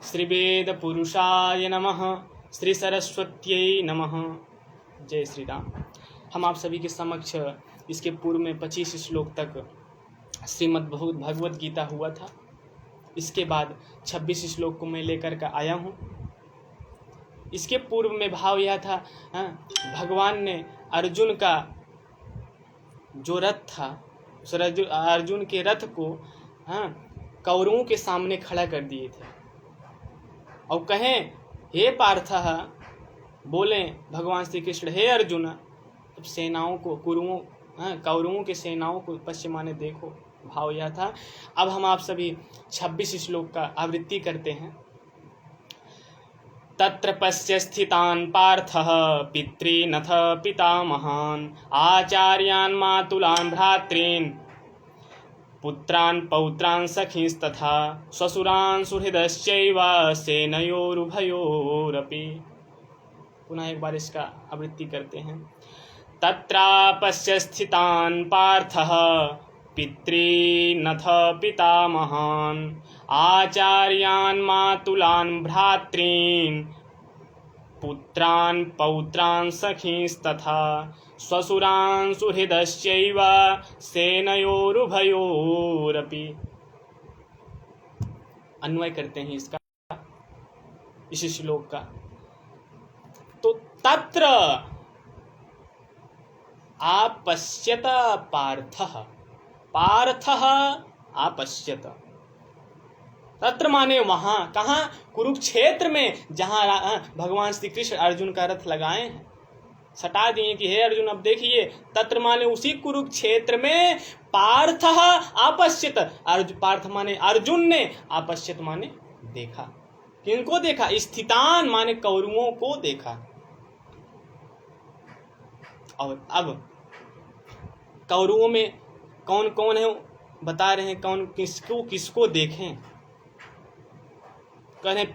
श्रीवेदपुरुषाय नमः। श्री सरस्वत्यै नमः। जय श्री राम। हम आप सभी के समक्ष इसके पूर्व में 25 श्लोक तक श्रीमद् भगवद गीता हुआ था। इसके बाद 26 श्लोक को मैं लेकर के आया हूँ। इसके पूर्व में भाव यह था, भगवान ने अर्जुन का जो रथ था, उस अर्जुन के रथ को कौरवों के सामने खड़ा कर दिए थे और कहें, हे पार्थ, बोले भगवान श्री कृष्ण, हे अर्जुन, अब सेनाओं को कौरवों के सेनाओं को पश्चिमाने देखो। भाव यह था। अब हम आप सभी 26 श्लोक का आवृत्ति करते हैं। तत्र पश्य स्थितान् पार्थः पितॄनथ पितामहान् आचार्यान् मातुलान् भ्रातॄन् पुत्रान् पौत्रान् सखींस्तथा श्वशुरान् सुहृदश्चैव सेनयोरुभयोरपि। पुनः एक बार इसका आवृत्ति करते हैं। तत्रापश्य स्थितान् पार्थः पितॄनथ पितामहान् आचार्यान् मातुलान् भ्रातॄन् पुत्रान् पौत्रान् सखींस्तथा श्वशुरान् सुहृदश्चैव सेनयोरुभयोरपि। अन्वय करते हैं इसका, इस श्लोक का। तो तत्र आपश्यत पार्थः, पार्थः आपश्यत। तत्र माने वहां, कहाँ? कुरुक्षेत्र में, जहां भगवान श्री कृष्ण अर्जुन का रथ लगाए हैं। सटा दिए कि हे अर्जुन, अब देखिए। तत्र माने उसी कुरुक्षेत्र में पार्थः आपश्यत, पार्थ माने अर्जुन ने, आपश्यत माने देखा। किनको देखा? स्थितान माने कौरवों को देखा। और अब कौरवों में कौन कौन है बता रहे हैं, कौन किसको किसको देखें। कह रहे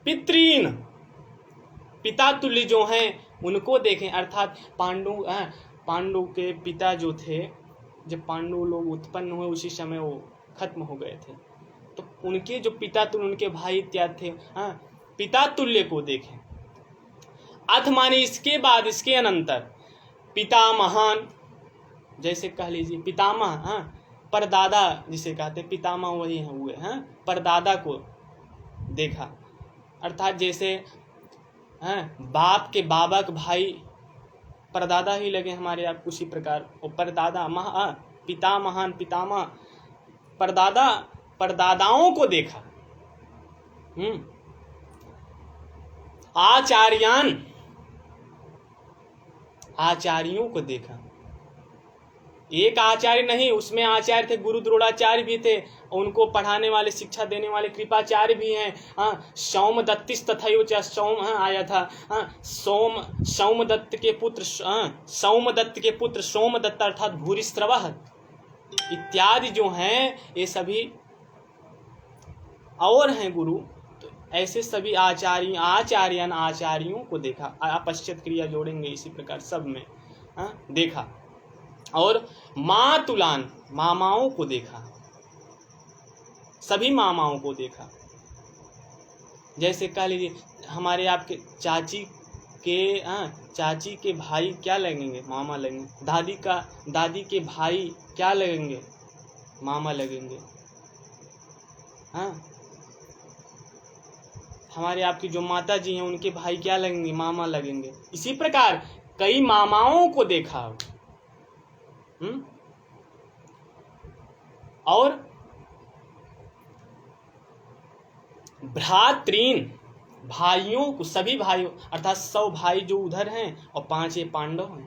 पितृन, पिता तुल्य जो हैं उनको देखें। अर्थात पांडु के पिता जो थे, जब पांडु लोग उत्पन्न हुए उसी समय वो खत्म हो गए थे, तो उनके जो पिता तुल्य, उनके भाई इत्यादि थे, पिता तुल्य को देखें। अथ माने इसके बाद, इसके अनंतर पितामहान, जैसे कह लीजिए पितामह, परदादा जिसे कहते पितामह वही हैं हुए, परदादा को देखा। अर्थात जैसे बाप के बाबा के भाई परदादा ही लगे हमारे आप, उसी प्रकार वो परदादा पितामहान, पितामह, परदादा, परदादाओं को देखा। आचार्यान, आचार्यों को देखा। एक आचार्य नहीं, उसमें आचार्य थे, गुरु द्रोणाचार्य भी थे, उनको पढ़ाने वाले, शिक्षा देने वाले कृपाचार्य भी हैं। सौमदत्तिस तथैव च, सौम आया था, सौमदत्त के पुत्र सोमदत्त अर्थात भूरिश्रवः इत्यादि जो हैं, ये सभी और हैं गुरु। तो ऐसे सभी आचार्यन, आचार्यों को देखा। अपश्यत क्रिया जोड़ेंगे इसी प्रकार सब में, देखा। और मातुलान, मामाओं को देखा, सभी मामाओं को देखा। जैसे कह लीजिए हमारे आपके चाची के भाई क्या लगेंगे? मामा लगेंगे। दादी के भाई क्या लगेंगे? मामा लगेंगे। हमारे आपकी जो माता जी हैं, उनके भाई क्या लगेंगे? मामा लगेंगे। इसी प्रकार कई मामाओं को देखा। और भ्रातृन, भाइयों को, सभी भाइयों, अर्थात 100 भाई जो उधर हैं और 5 ये पांडव हैं,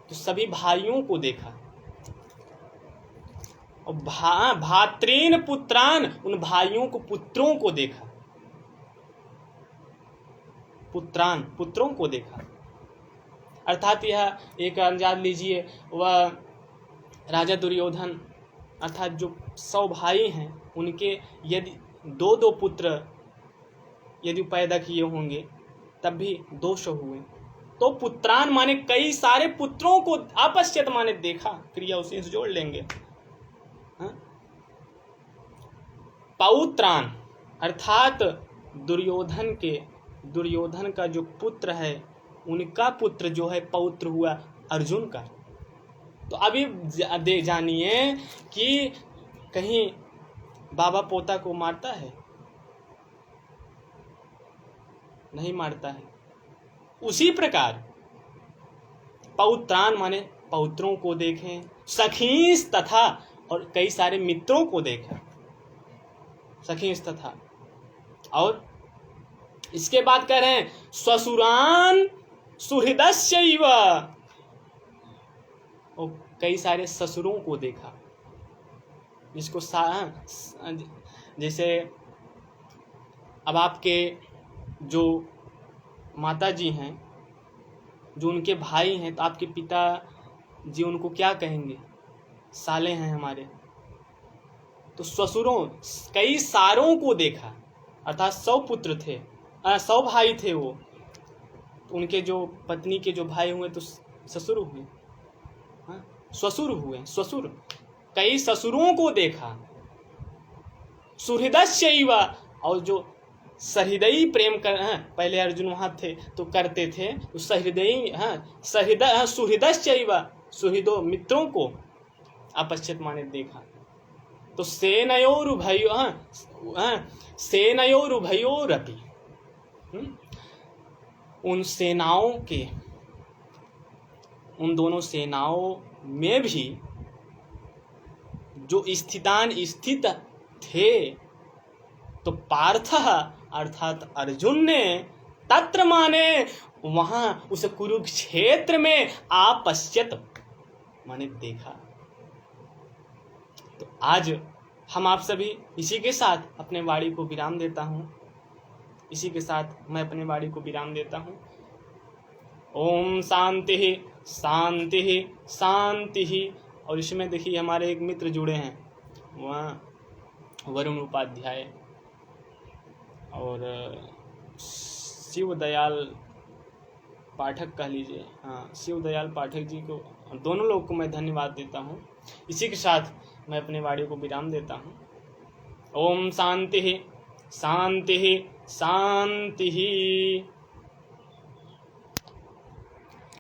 तो सभी भाइयों को देखा। और भातृन पुत्रान, उन भाइयों को, पुत्रों को देखा। पुत्रों को देखा। अर्थात यह एक अंदाज लीजिए, वह राजा दुर्योधन, अर्थात जो 100 भाई हैं, उनके यदि 2 पुत्र यदि पैदा किए होंगे तब भी 200 हुए। तो पुत्रान माने कई सारे पुत्रों को, अपश्यत माने देखा, क्रिया उसी से जोड़ लेंगे। पौत्रान अर्थात दुर्योधन का जो पुत्र है, उनका पुत्र जो है पौत्र हुआ अर्जुन का। तो अभी जानिए कि कहीं बाबा पोता को मारता है? नहीं मारता है। उसी प्रकार पौत्रान माने पौत्रों को देखें, सखींस तथा, और कई सारे मित्रों को देखा, सखींस तथा। और इसके बाद कह रहे हैं स्वसुरान सुहृदस्यैव, और कई सारे ससुरों को देखा, जिसको जैसे अब आपके जो माता जी हैं, जो उनके भाई हैं, तो आपके पिता जी उनको क्या कहेंगे? साले हैं हमारे। तो ससुरों कई सारों को देखा, अर्थात 100 पुत्र थे, 100 भाई थे वो, तो उनके जो पत्नी के जो भाई हुए तो ससुर हुए, ससुर हुए, ससुर, कई ससुरों को देखा। सुहृदस्यैव, और जो सहृदयी प्रेम कर, पहले अर्जुन वहां थे तो करते थे, तो सहृदयी सुहृदस्यैव, सुहृदो मित्रों को अपश्यत माने देखा। तो सेनयोरुभयोरपि, उन सेनाओं के, उन दोनों सेनाओं में भी जो स्थित थे, तो पार्थ अर्थात अर्जुन ने तत्र माने वहां उस कुरुक्षेत्र में आपश्यत माने देखा। तो आज हम आप सभी इसी के साथ अपने वाणी को विराम देता हूं, इसी के साथ मैं अपने वाणी को विराम देता हूं। ओम शांति शांति शांति। और इसमें देखिए हमारे एक मित्र जुड़े हैं, वहाँ वरुण उपाध्याय और शिव दयाल पाठक कह लीजिए, हाँ शिव दयाल पाठक जी को, दोनों लोग को मैं धन्यवाद देता हूँ। इसी के साथ मैं अपने वाणी को विराम देता हूँ। ओम शांति शांति शांति।